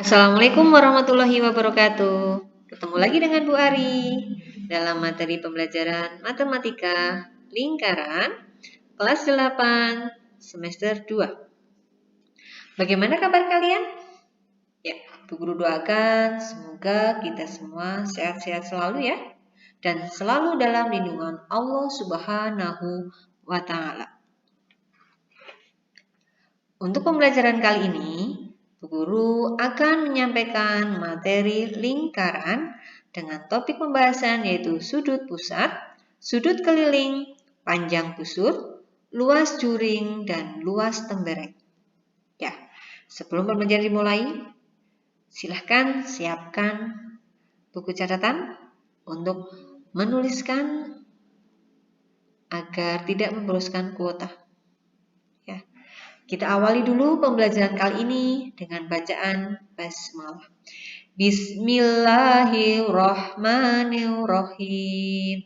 Assalamualaikum warahmatullahi wabarakatuh. Ketemu lagi dengan Bu Ari dalam materi pembelajaran Matematika Lingkaran kelas 8 semester 2. Bagaimana kabar kalian? Ya, Bu Guru doakan semoga kita semua sehat-sehat selalu ya dan selalu dalam lindungan Allah Subhanahu wa taala. Untuk pembelajaran kali ini, Bu Guru akan menyampaikan materi lingkaran dengan topik pembahasan yaitu sudut pusat, sudut keliling, panjang busur, luas juring, dan luas tembereng. Ya, sebelum pembelajaran dimulai, silahkan siapkan buku catatan untuk menuliskan agar tidak memboroskan kuota. Kita awali dulu pembelajaran kali ini dengan bacaan basmalah. Bismillahirrahmanirrahim.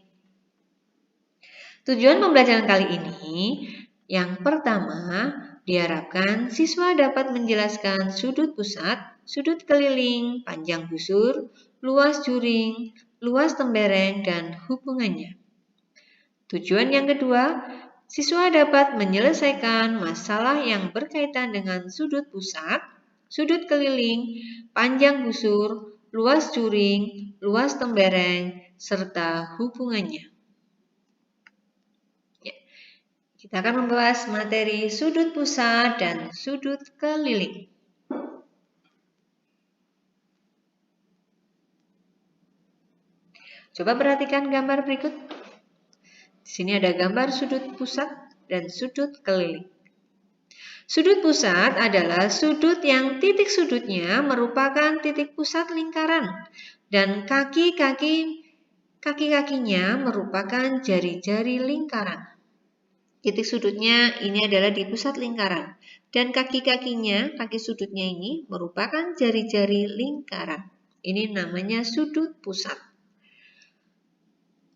Tujuan pembelajaran kali ini, yang pertama, diharapkan siswa dapat menjelaskan sudut pusat, sudut keliling, panjang busur, luas juring, luas tembereng, dan hubungannya. Tujuan yang kedua, siswa dapat menyelesaikan masalah yang berkaitan dengan sudut pusat, sudut keliling, panjang busur, luas juring, luas tembereng, serta hubungannya. Ya, kita akan membahas materi sudut pusat dan sudut keliling. Coba perhatikan gambar berikut. Di sini ada gambar sudut pusat dan sudut keliling. Sudut pusat adalah sudut yang titik sudutnya merupakan titik pusat lingkaran dan kaki-kakinya merupakan jari-jari lingkaran. Titik sudutnya ini adalah di pusat lingkaran dan kaki-kakinya, kaki sudutnya ini merupakan jari-jari lingkaran. Ini namanya sudut pusat.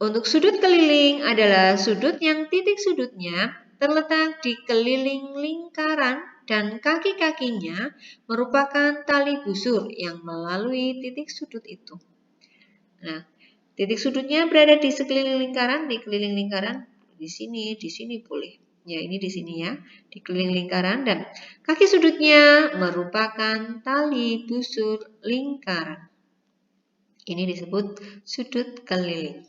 Untuk sudut keliling adalah sudut yang titik sudutnya terletak di keliling lingkaran dan kaki-kakinya merupakan tali busur yang melalui titik sudut itu. Nah, titik sudutnya berada di sekeliling lingkaran, di keliling lingkaran, di sini boleh. Ya, ini di sini ya, di keliling lingkaran dan kaki sudutnya merupakan tali busur lingkaran. Ini disebut sudut keliling.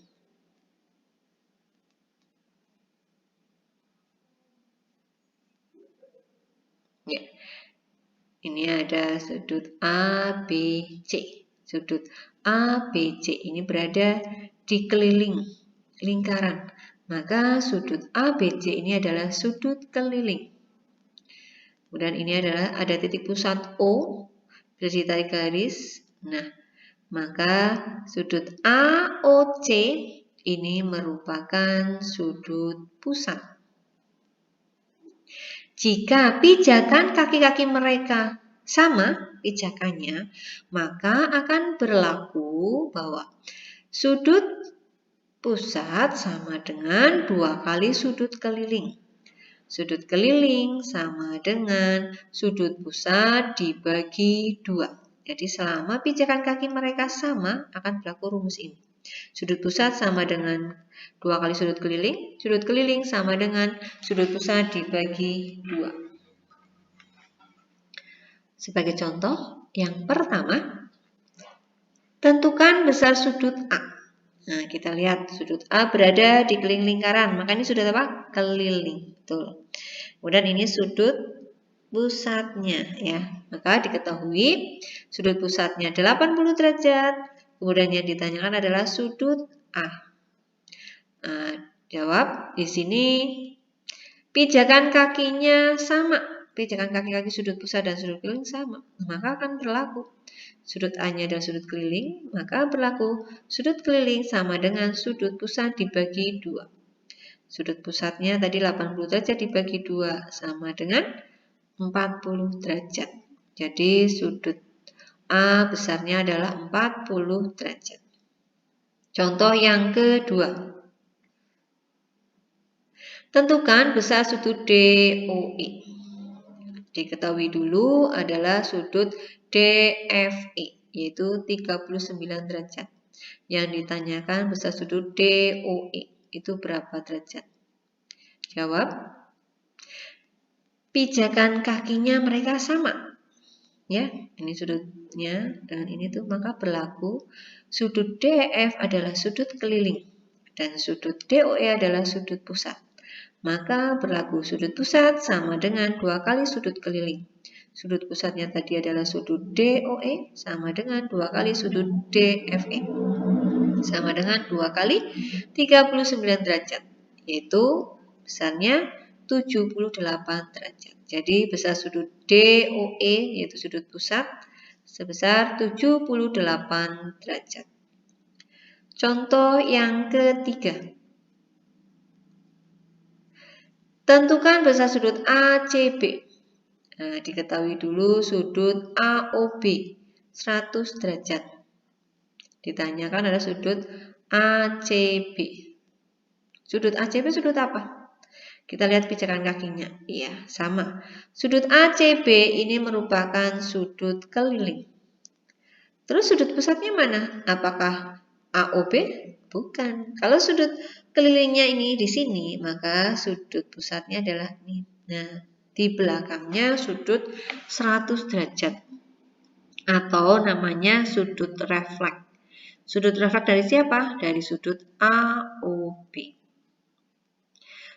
Ya, ini ada sudut ABC. Sudut ABC ini berada di keliling lingkaran. Maka sudut ABC ini adalah sudut keliling. Kemudian ini adalah ada titik pusat O, bisa ditarik garis. Nah, maka sudut AOC ini merupakan sudut pusat. Jika pijakan kaki-kaki mereka sama pijakannya, maka akan berlaku bahwa sudut pusat sama dengan 2 kali sudut keliling. Sudut keliling sama dengan sudut pusat dibagi 2. Jadi selama pijakan kaki mereka sama, akan berlaku rumus ini. Sudut pusat sama dengan 2 kali sudut keliling sama dengan sudut pusat dibagi 2. Sebagai contoh, yang pertama, tentukan besar sudut A. Nah, kita lihat sudut A berada di keliling lingkaran, maka ini sudut apa? Keliling. Betul. Kemudian ini sudut pusatnya ya. Maka diketahui sudut pusatnya 80 derajat. Kemudian yang ditanyakan adalah sudut A. Nah, jawab di sini pijakan kakinya sama. Pijakan kaki-kaki sudut pusat dan sudut keliling sama. Maka akan berlaku sudut A-nya adalah sudut keliling, maka berlaku sudut keliling sama dengan sudut pusat dibagi 2. Sudut pusatnya tadi 80 derajat dibagi 2 sama dengan 40 derajat. Jadi sudut A besarnya adalah 40 derajat. Contoh yang kedua. Tentukan besar sudut DOE. Diketahui dulu adalah sudut DFE, yaitu 39 derajat. Yang ditanyakan besar sudut DOE, itu berapa derajat? Jawab. Pijakan kakinya mereka sama. Ya, ini sudutnya dengan ini tuh, maka berlaku sudut DF adalah sudut keliling dan sudut DOE adalah sudut pusat. Maka berlaku sudut pusat sama dengan 2 kali sudut keliling. Sudut pusatnya tadi adalah sudut DOE sama dengan 2 kali sudut DFE. Sama dengan 2 kali 39 derajat. Yaitu besarnya 78 derajat. Jadi besar sudut DOE yaitu sudut pusat sebesar 78 derajat. Contoh yang ketiga. Tentukan besar sudut ACB. Nah, diketahui dulu sudut AOB 100 derajat. Ditanyakan adalah sudut ACB. Sudut ACB sudut apa? Kita lihat pijakan kakinya. Iya, sama. Sudut ACB ini merupakan sudut keliling. Terus sudut pusatnya mana? Apakah AOB? Bukan. Kalau sudut kelilingnya ini di sini, maka sudut pusatnya adalah ini. Nah, di belakangnya sudut 100 derajat. Atau namanya sudut refleks. Sudut refleks dari siapa? Dari sudut AOB.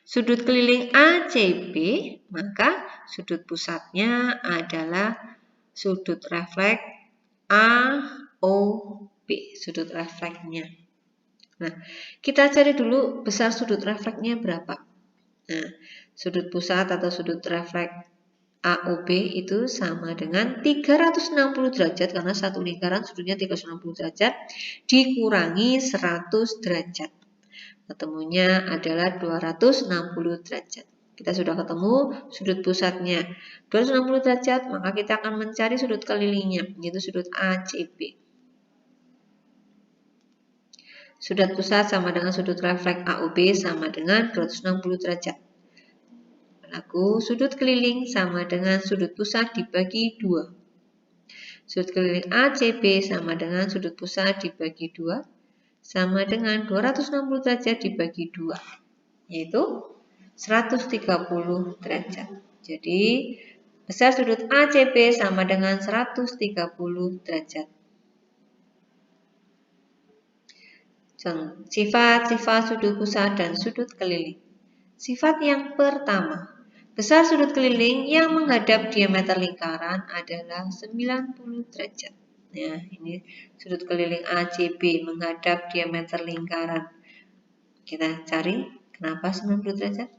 Sudut keliling ACB, maka sudut pusatnya adalah sudut refleks AOB, sudut refleksnya. Nah, kita cari dulu besar sudut refleksnya berapa. Nah, sudut pusat atau sudut refleks AOB itu sama dengan 360 derajat karena satu lingkaran sudutnya 360 derajat dikurangi 100 derajat. Ketemunya adalah 260 derajat. Kita sudah ketemu sudut pusatnya 260 derajat, maka kita akan mencari sudut kelilingnya, yaitu sudut ACB. Sudut pusat sama dengan sudut refleks AOB sama dengan 260 derajat. Berlaku sudut keliling sama dengan sudut pusat dibagi 2. Sudut keliling ACB sama dengan sudut pusat dibagi 2. Sama dengan 260 derajat dibagi 2, yaitu 130 derajat. Jadi, besar sudut ACB sama dengan 130 derajat. Sifat-sifat sudut pusat dan sudut keliling. Sifat yang pertama, besar sudut keliling yang menghadap diameter lingkaran adalah 90 derajat. Nah, ini sudut keliling ACB menghadap diameter lingkaran. Kita cari kenapa 90 derajat?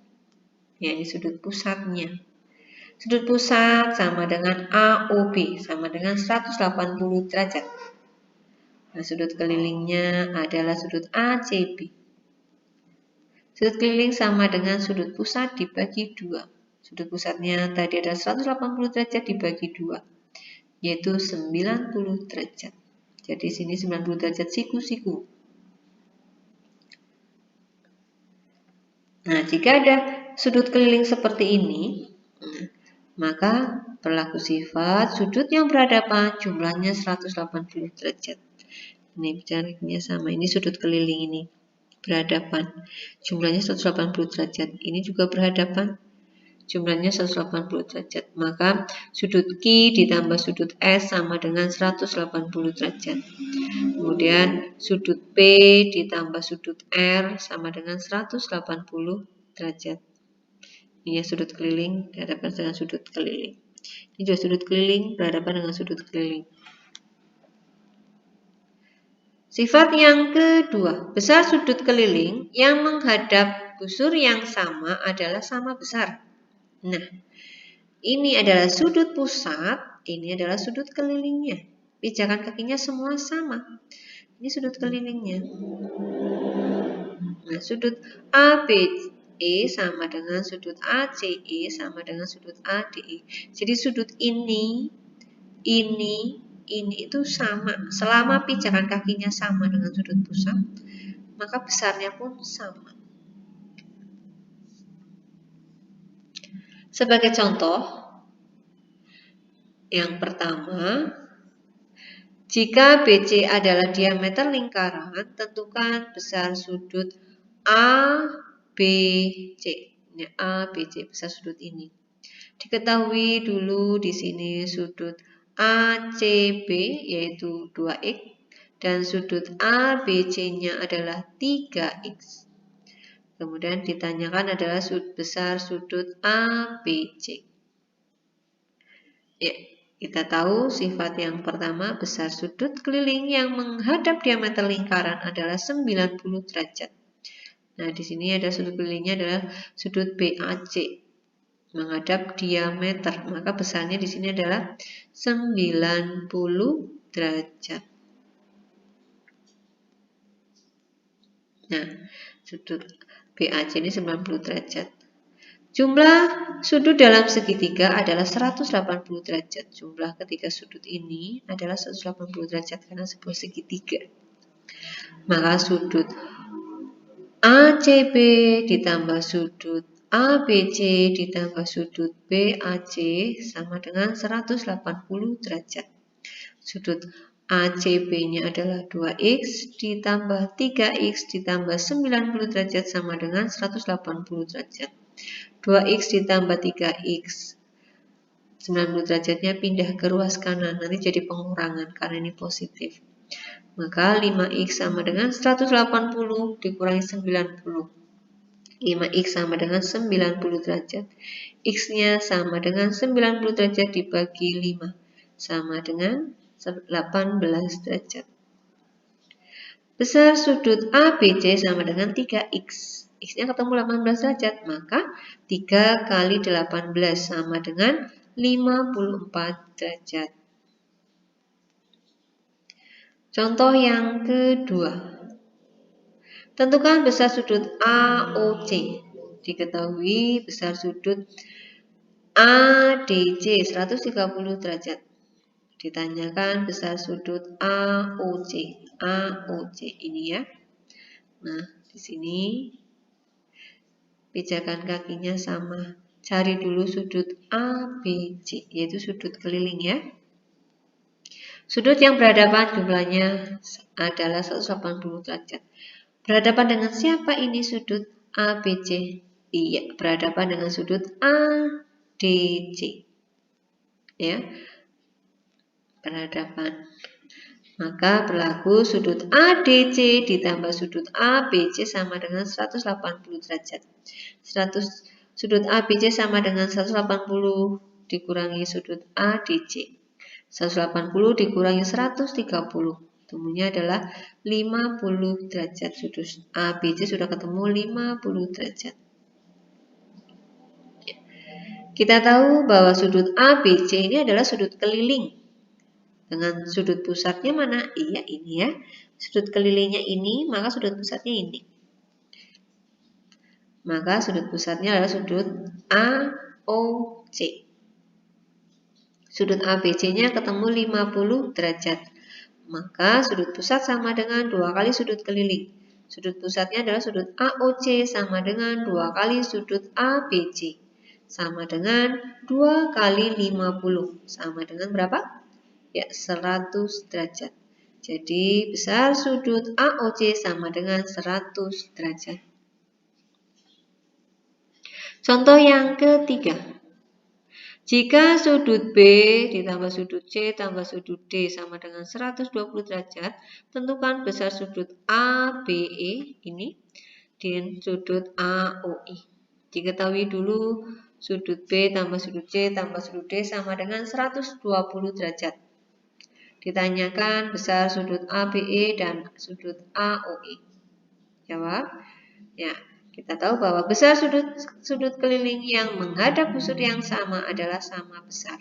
Ya, ini sudut pusatnya. Sudut pusat sama dengan AOB sama dengan 180 derajat. Nah, sudut kelilingnya adalah sudut ACB. Sudut keliling sama dengan sudut pusat dibagi 2. Sudut pusatnya tadi ada 180 derajat dibagi 2. Yaitu 90 derajat. Jadi sini 90 derajat siku-siku. Nah, jika ada sudut keliling seperti ini, maka berlaku sifat sudut yang berhadapan jumlahnya 180 derajat. Ini bicaranya sama, ini sudut keliling ini berhadapan. Jumlahnya 180 derajat. Ini juga berhadapan. Jumlahnya 180 derajat. Maka sudut Q ditambah sudut S sama dengan 180 derajat. Kemudian sudut P ditambah sudut R sama dengan 180 derajat. Ini sudut keliling berhadapan dengan sudut keliling. Ini juga sudut keliling berhadapan dengan sudut keliling. Sifat yang kedua, besar sudut keliling yang menghadap busur yang sama adalah sama besar. Nah, ini adalah sudut pusat, ini adalah sudut kelilingnya. Pijakan kakinya semua sama. Ini sudut kelilingnya. Nah, sudut ABE sama dengan sudut ACE sama dengan sudut ADE. Jadi sudut ini itu sama. Selama pijakan kakinya sama dengan sudut pusat, maka besarnya pun sama. Sebagai contoh, yang pertama, Jika BC adalah diameter lingkaran, tentukan besar sudut ABC. Ini ABC, besar sudut ini. Diketahui dulu di sini sudut ACB yaitu 2x dan sudut ABC-nya adalah 3x. Kemudian ditanyakan adalah besar sudut ABC. Ya, kita tahu sifat yang pertama, besar sudut keliling yang menghadap diameter lingkaran adalah 90 derajat. Nah, di sini ada sudut kelilingnya adalah sudut BAC menghadap diameter, maka besarnya di sini adalah 90 derajat. Nah, sudut BAC ini 90 derajat. Jumlah sudut dalam segitiga adalah 180 derajat. Jumlah ketiga sudut ini adalah 180 derajat karena sebuah segitiga. Maka sudut ACB ditambah sudut ABC ditambah sudut BAC sama dengan 180 derajat. Sudut ACB-nya adalah 2x ditambah 3x ditambah 90 derajat sama dengan 180 derajat. 2x ditambah 3x 90 derajatnya pindah ke ruas kanan, nanti jadi pengurangan karena ini positif. Maka 5x sama dengan 180 dikurangi 90. 5x sama dengan 90 derajat. X-nya sama dengan 90 derajat dibagi 5 sama dengan 18 derajat. Besar sudut ABC sama dengan 3x. X-nya ketemu 18 derajat, maka 3 kali 18 sama dengan 54 derajat. Contoh yang kedua. Tentukan besar sudut AOC. Diketahui besar sudut ADC 130 derajat. Ditanyakan besar sudut AOC. AOC ini ya. Nah, di sini pijakan kakinya sama. Cari dulu sudut ABC, yaitu sudut keliling ya. Sudut yang berhadapan jumlahnya adalah 180 derajat. Berhadapan dengan siapa ini sudut ABC? Iya, berhadapan dengan sudut ADC. Ya. Berhadapan. Maka berlaku sudut ADC ditambah sudut ABC sama dengan 180 derajat. Sudut ABC sama dengan 180 dikurangi sudut ADC. 180 dikurangi 130. Temunya adalah 50 derajat. Sudut ABC sudah ketemu 50 derajat. Kita tahu bahwa sudut ABC ini adalah sudut keliling. Dengan sudut pusatnya mana? Iya, ini ya. Sudut kelilingnya ini, maka sudut pusatnya ini. Maka sudut pusatnya adalah sudut AOC. Sudut ABC-nya ketemu 50 derajat. Maka sudut pusat sama dengan 2 kali sudut keliling. Sudut pusatnya adalah sudut AOC sama dengan 2 kali sudut ABC. Sama dengan 2 kali 50. Sama dengan berapa? Ya, 100 derajat. Jadi besar sudut AOC sama dengan 100 derajat. Contoh yang ketiga. Jika sudut B ditambah sudut C tambah sudut D sama dengan 120 derajat, tentukan besar sudut ABE ini dan sudut AOE. Diketahui dulu sudut B tambah sudut C tambah sudut D sama dengan 120 derajat. Ditanyakan besar sudut ABE dan sudut AOE. Jawab. Ya, kita tahu bahwa besar sudut keliling yang menghadap busur yang sama adalah sama besar.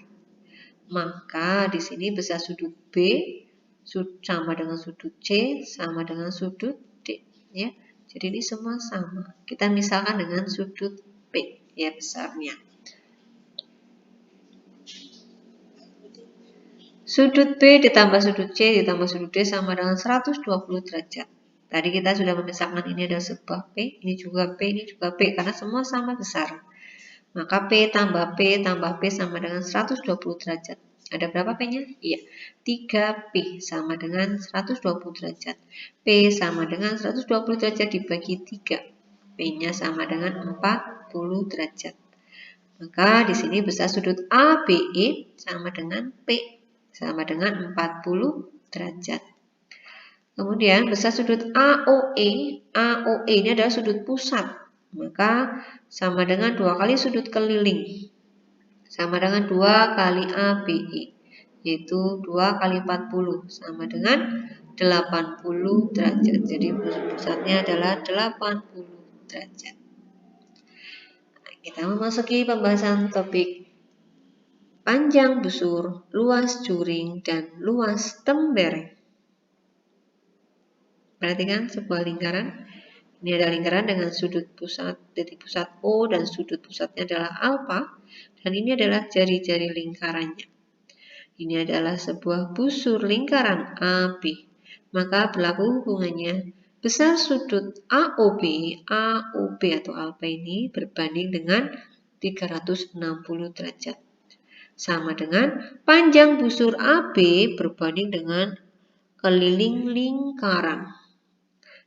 Maka di sini besar sudut B sama dengan sudut C sama dengan sudut D. Ya, jadi ini semua sama. Kita misalkan dengan sudut P ya besarnya. Sudut B ditambah sudut C ditambah sudut D sama dengan 120 derajat. Tadi kita sudah memisahkan ini ada sebuah P, ini juga P, ini juga P, karena semua sama besar. Maka P tambah P sama dengan 120 derajat. Ada berapa P-nya? Iya, 3P sama dengan 120 derajat. P sama dengan 120 derajat dibagi 3. P-nya sama dengan 40 derajat. Maka di sini besar sudut ABE sama dengan P sama dengan 40 derajat. Kemudian besar sudut AOE. AOE ini adalah sudut pusat. Maka sama dengan 2 kali sudut keliling. Sama dengan 2 kali ABE, yaitu 2 kali 40 sama dengan 80 derajat. Jadi pusatnya adalah 80 derajat. Nah, kita memasuki pembahasan topik panjang busur, luas juring, dan luas tembereng. Perhatikan sebuah lingkaran. Ini adalah lingkaran dengan sudut pusat, titik pusat O dan sudut pusatnya adalah alfa. Dan ini adalah jari-jari lingkarannya. Ini adalah sebuah busur lingkaran AB. Maka berlaku hubungannya besar sudut AOB, AOB atau alfa ini berbanding dengan 360 derajat. Sama dengan panjang busur AB berbanding dengan keliling lingkaran.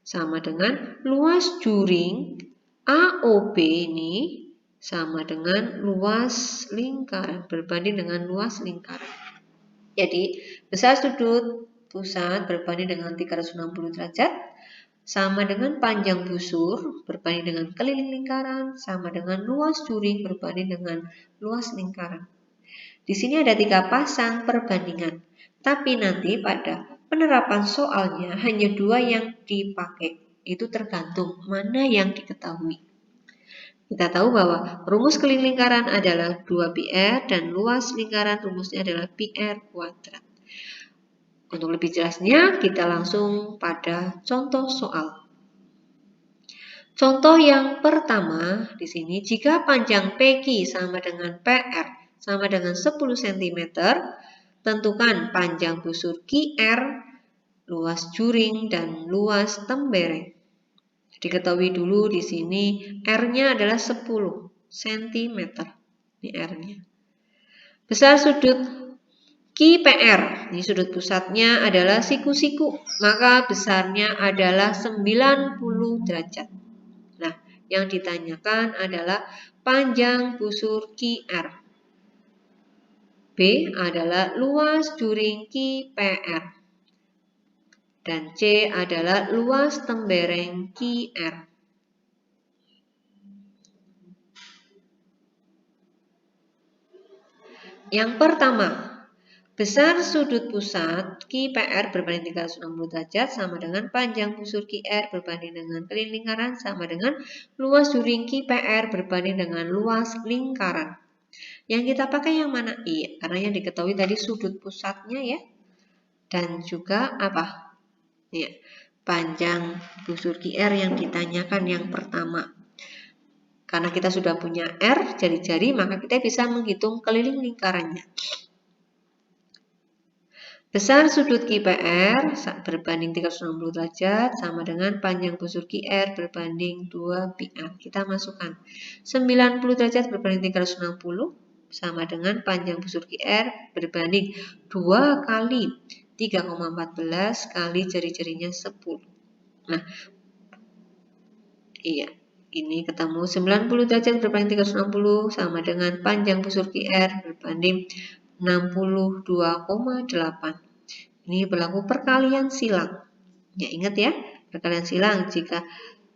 Sama dengan luas juring AOB ini sama dengan luas lingkaran, berbanding dengan luas lingkaran. Jadi, besar sudut pusat berbanding dengan 360 derajat, sama dengan panjang busur berbanding dengan keliling lingkaran, sama dengan luas juring berbanding dengan luas lingkaran. Di sini ada 3 pasang perbandingan, tapi nanti pada penerapan soalnya hanya 2 yang dipakai. Itu tergantung mana yang diketahui. Kita tahu bahwa rumus keliling lingkaran adalah 2πr dan luas lingkaran rumusnya adalah πr kuadrat. Untuk lebih jelasnya, kita langsung pada contoh soal. Contoh yang pertama di sini, jika panjang PQ sama dengan PR sama dengan 10 cm, tentukan panjang busur QR, luas juring, dan luas tembereng. Diketahui dulu di sini R-nya adalah 10 cm. Ini R-nya. Besar sudut QPR. Ini sudut pusatnya adalah siku-siku. Maka besarnya adalah 90 derajat. Nah, yang ditanyakan adalah panjang busur QR. B adalah luas juring QPR. Dan C adalah luas tembereng QR. Yang pertama, besar sudut pusat QPR berbanding 360 derajat sama dengan panjang busur QR berbanding dengan keliling lingkaran sama dengan luas juring QPR berbanding dengan luas lingkaran. Yang kita pakai yang mana? Iya, karena yang diketahui tadi sudut pusatnya ya. Dan juga apa? Ya, panjang busur QR yang ditanyakan yang pertama. Karena kita sudah punya R, jari-jari, maka kita bisa menghitung keliling lingkarannya. Besar sudut QPR berbanding 360 derajat sama dengan panjang busur QR berbanding 2πr. Kita masukkan 90 derajat berbanding 360 sama dengan panjang busur QR berbanding 2 kali 3,14 kali jari-jarinya 10. Nah, iya, ini ketemu 90 derajat berbanding 360 sama dengan panjang busur QR berbanding 62,8. Ini berlaku perkalian silang. Ya, ingat ya, perkalian silang jika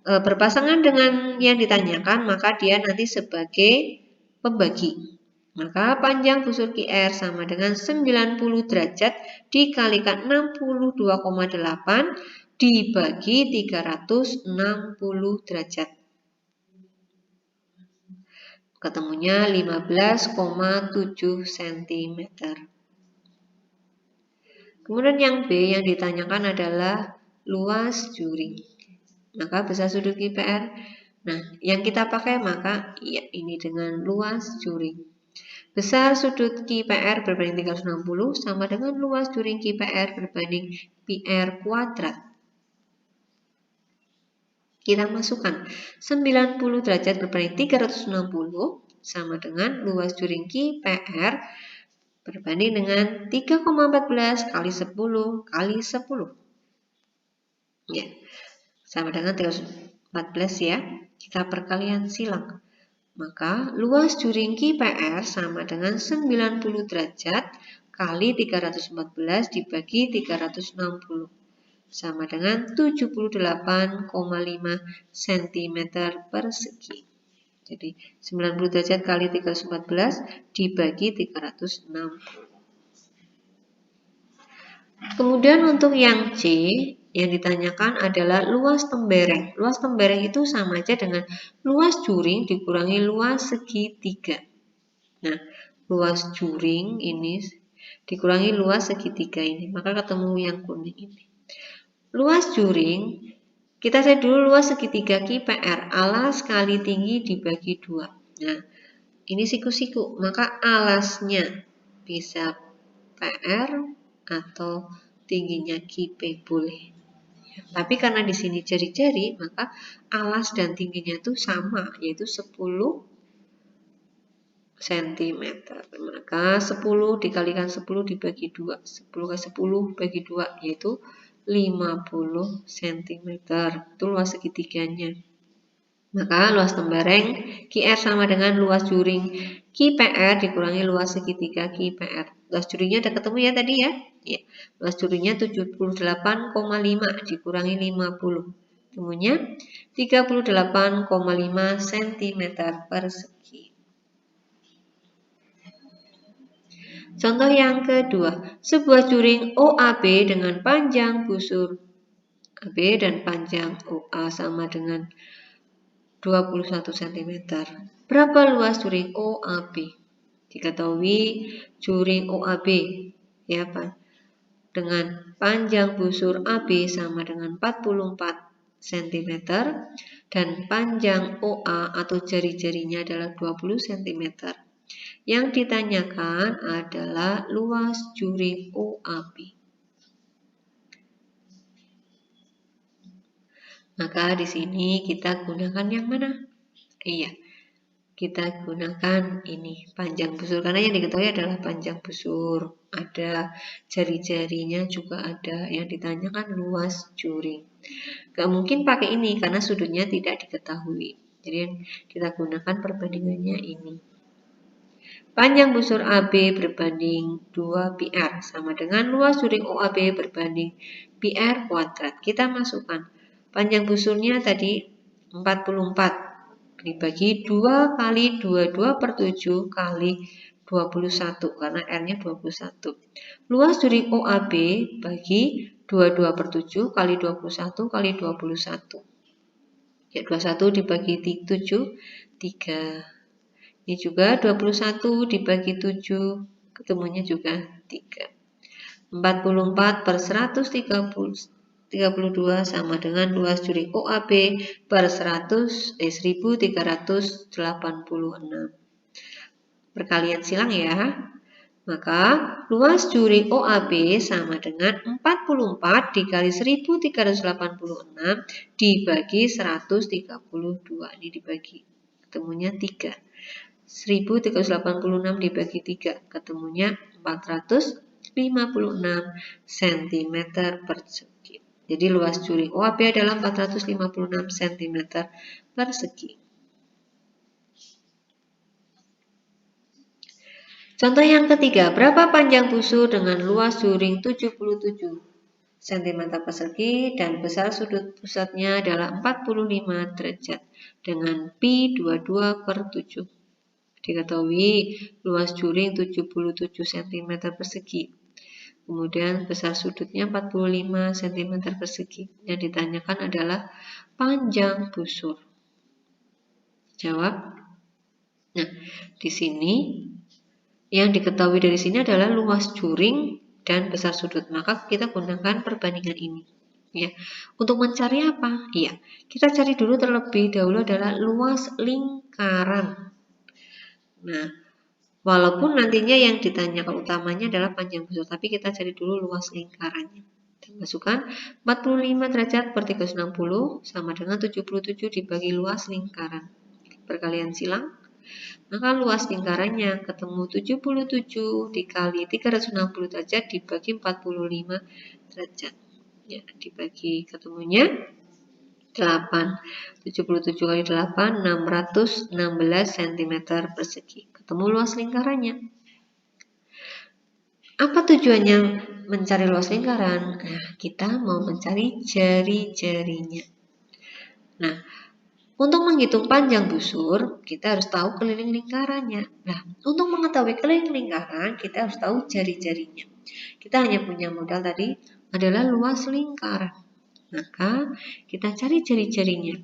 berpasangan dengan yang ditanyakan, maka dia nanti sebagai pembagi. Maka panjang busur QR sama dengan 90 derajat dikalikan 62,8 dibagi 360 derajat. Ketemunya 15,7 cm. Kemudian yang B yang ditanyakan adalah luas juring. Maka besar sudut QPR. Nah, yang kita pakai maka ya ini dengan luas juring. Besar sudut QPR berbanding 360 sama dengan luas juring QPR berbanding PR kuadrat. Kita masukkan 90 derajat berbanding 360 sama dengan luas juring QPR berbanding dengan 3,14 kali 10 kali 10. Ya, sama dengan 314 ya. Kita perkalian silang. Maka luas juring KPR sama dengan 90 derajat kali 314 dibagi 360. Sama dengan 78,5 cm persegi. Jadi 90 derajat kali 314 dibagi 360. Kemudian untuk yang C, yang ditanyakan adalah luas tembereng. Luas tembereng itu sama aja dengan luas juring dikurangi luas segitiga. Nah, luas juring ini dikurangi luas segitiga ini, maka ketemu yang kuning ini. Luas juring, kita cari dulu luas segitiga KPR, alas kali tinggi dibagi 2. Nah, ini siku-siku, maka alasnya bisa PR atau tingginya KP boleh. Tapi karena di sini jari-jari, maka alas dan tingginya itu sama, yaitu 10 cm. Maka 10 dikalikan 10 dibagi 2. 10 ke 10 bagi 2, yaitu 50 cm. Itu luas segitiganya. Maka luas tembereng QR sama dengan luas juring KPR dikurangi luas segitiga KPR. Luas juringnya udah ketemu ya tadi ya? Ya. Luas juringnya 78,5 dikurangi 50. Ketemunya 38,5 cm persegi. Contoh yang kedua, sebuah juring OAB dengan panjang busur AB dan panjang OA sama dengan 21 cm. Berapa luas juring OAB? Diketahui juring OAB ya Pak, dengan panjang busur AB sama dengan 44 cm dan panjang OA atau jari-jarinya adalah 20 cm. Yang ditanyakan adalah luas juring OAB. Maka di sini kita gunakan yang mana? Iya, kita gunakan ini panjang busur karena yang diketahui adalah panjang busur. Ada jari-jarinya juga ada. Yang ditanyakan luas juring. Gak mungkin pakai ini karena sudutnya tidak diketahui. Jadi kita gunakan perbandingannya ini. Panjang busur AB berbanding 2 PR sama dengan luas juring OAB berbanding PR kuadrat. Kita masukkan. Panjang busurnya tadi 44 dibagi 2 kali 22 per 7 kali 21 karena R-nya 21. Luas juring OAB bagi 22 per 7 kali 21 kali 21. Ya 21 dibagi 7, 3. Ini juga 21 dibagi 7, ketemunya juga 3. 44 per 132 sama dengan luas juring OAB per 1386. Perkalian silang ya. Maka luas juring OAB sama dengan 44 dikali 1386 dibagi 132. Ini dibagi, ketemunya 3. 1386 dibagi 3, ketemunya 456 cm persegi. Jadi luas juring OAB adalah 456 cm persegi. Contoh yang ketiga, berapa panjang busur dengan luas juring 77 cm persegi dan besar sudut pusatnya adalah 45 derajat dengan pi 22 per 7. Diketahui luas juring 77 cm persegi. Kemudian besar sudutnya 45 cm persegi. Yang ditanyakan adalah panjang busur. Jawab. Nah, di sini yang diketahui dari sini adalah luas juring dan besar sudut. Maka kita gunakan perbandingan ini. Ya. Untuk mencari apa? Iya, kita cari dulu terlebih dahulu adalah luas lingkaran. Nah, walaupun nantinya yang ditanyakan utamanya adalah panjang busur, tapi kita cari dulu luas lingkarannya. Kita masukkan 45 derajat per 360 sama dengan 77 dibagi luas lingkaran. Perkalian silang. Maka luas lingkarannya ketemu 77 dikali 360 derajat dibagi 45 derajat. Ya, dibagi ketemunya 8. 77 kali 8, 616 cm persegi. Ketemu luas lingkarannya. Apa tujuannya mencari luas lingkaran? Nah, kita mau mencari jari-jarinya. Nah, untuk menghitung panjang busur, kita harus tahu keliling lingkarannya. Nah, untuk mengetahui keliling lingkaran, kita harus tahu jari-jarinya. Kita hanya punya modal tadi adalah luas lingkaran. Maka, kita cari jari-jarinya.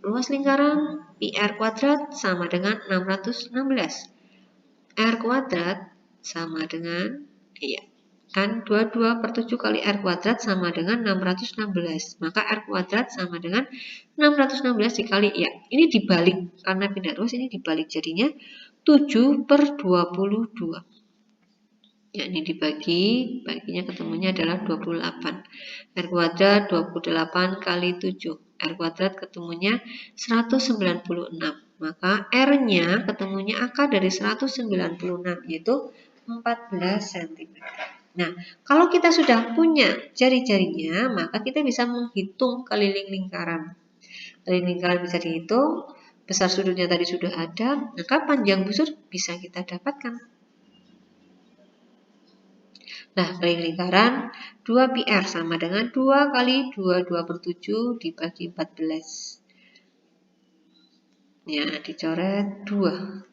Luas lingkaran PR kuadrat sama dengan 616. R kuadrat sama dengan, iya, kan 22/7 kali R kuadrat sama dengan 616. Maka R kuadrat sama dengan 616 dikali, ya, ini dibalik. Karena pindah luas ini dibalik, jadinya 7/22. Ya, ini dibagi, baginya ketemunya adalah 28. R kuadrat 28 kali 7. R kuadrat ketemunya 196. Maka R-nya ketemunya akar dari 196, yaitu 14 cm. Nah, kalau kita sudah punya jari-jarinya, maka kita bisa menghitung keliling lingkaran. Keliling lingkaran bisa dihitung, besar sudutnya tadi sudah ada, maka panjang busur bisa kita dapatkan. Nah, keliling lingkaran 2πr sama dengan 2 kali 22/7 dibagi 14. Ya, dicoret 2.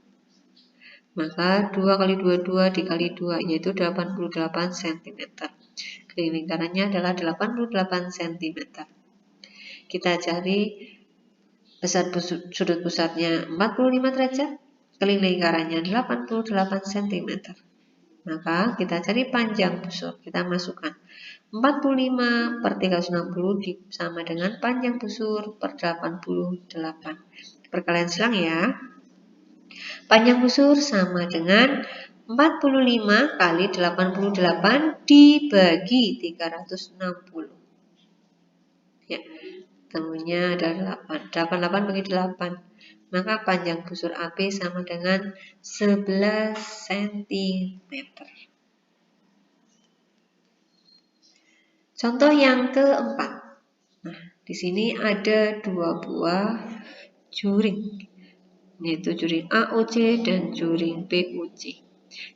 Maka 2 kali 22 dikali 2, yaitu 88 cm. Keliling lingkarannya adalah 88 cm. Kita cari besar sudut pusatnya 45 derajat, keliling lingkarannya 88 cm. Maka kita cari panjang busur, kita masukkan 45/360 sama dengan panjang busur per 88. Perkalian silang ya. Panjang busur sama dengan 45 kali 88 dibagi 360. Ya, temunya adalah 8. 88 bagi 8. Maka panjang busur AB sama dengan 11 cm. Contoh yang keempat. Nah, di sini ada 2 buah juring, yaitu juring AOC dan juring BOC.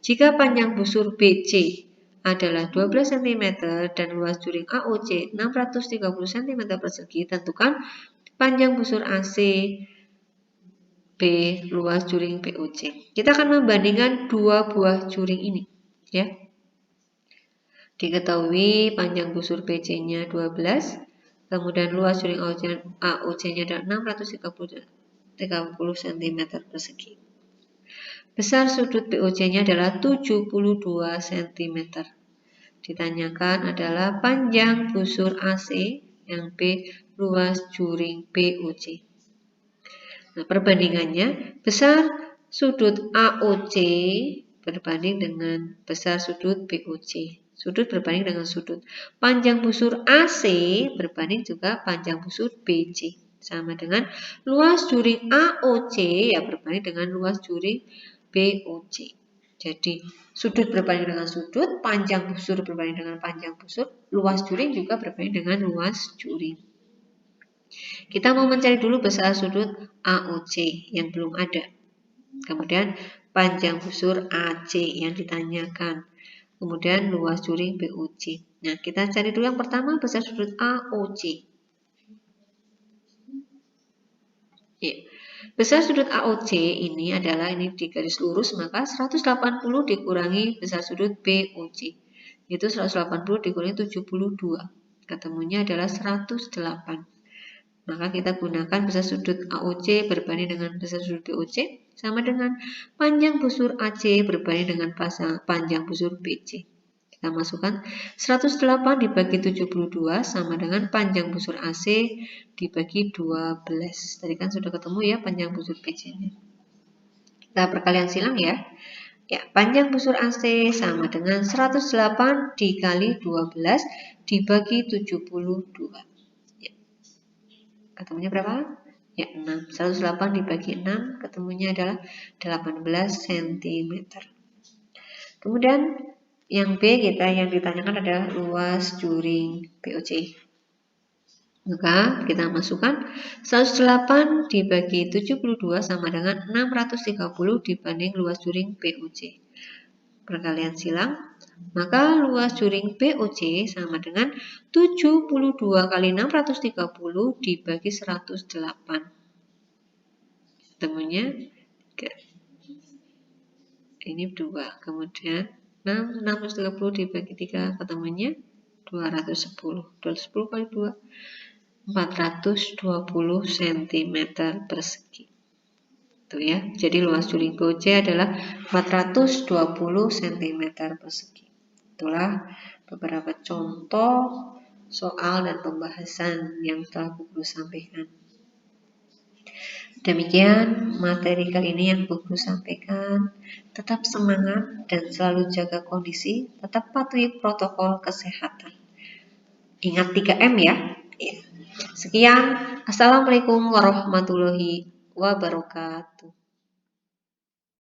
Jika panjang busur BC adalah 12 cm dan luas juring AOC 630 cm persegi, tentukan panjang busur AC B luas juring BOC. Kita akan membandingkan dua buah juring ini, ya. Diketahui panjang busur BC-nya 12, kemudian luas juring AOC-nya adalah 630 cm persegi. Besar sudut BOC-nya adalah 72 cm. Ditanyakan adalah panjang busur AC yang B luas juring BOC. Nah, perbandingannya besar sudut AOC berbanding dengan besar sudut BOC. Sudut berbanding dengan sudut. Panjang busur AC berbanding juga panjang busur BC. Sama dengan luas juring AOC ya berbanding dengan luas juring BOC. Jadi sudut berbanding dengan sudut, panjang busur berbanding dengan panjang busur, luas juring juga berbanding dengan luas juring. Kita mau mencari dulu besar sudut AOC yang belum ada. Kemudian panjang busur AC yang ditanyakan. Kemudian luas juring BOC. Nah, kita cari dulu yang pertama besar sudut AOC. Ya. Besar sudut AOC ini adalah ini di garis lurus, maka 180 dikurangi besar sudut BOC. Itu 180 dikurangi 72. Ketemunya adalah 108. Maka kita gunakan besar sudut AOC berbanding dengan besar sudut BOC sama dengan panjang busur AC berbanding dengan panjang busur BC. Kita masukkan 108 dibagi 72 sama dengan panjang busur AC dibagi 12. Tadi kan sudah ketemu ya panjang busur BC-nya. Kita perkalian silang ya. Ya, panjang busur AC sama dengan 108 dikali 12 dibagi 72. Ya. Ketemunya berapa? Ya, 6. 108 dibagi 6, ketemunya adalah 18 cm. Kemudian yang B yang ditanyakan adalah luas juring POC. Maka kita masukkan 108 dibagi 72 sama dengan 630 dibanding luas juring POC. Perkalian silang, maka luas juring POC sama dengan 72 kali 630 dibagi 108. Temunya 3. Ini 2. Kemudian 630 dibagi 3, ketemunya 210. 210 kali 2, 420 cm persegi. Itu ya. Jadi luas juring POC adalah 420 cm persegi. Itulah beberapa contoh soal dan pembahasan yang telah Bu Guru sampaikan. Demikian materi kali ini yang Bu Guru sampaikan. Tetap semangat dan selalu jaga kondisi, tetap patuhi protokol kesehatan. Ingat 3M ya. Sekian, Assalamualaikum warahmatullahi wabarakatuh.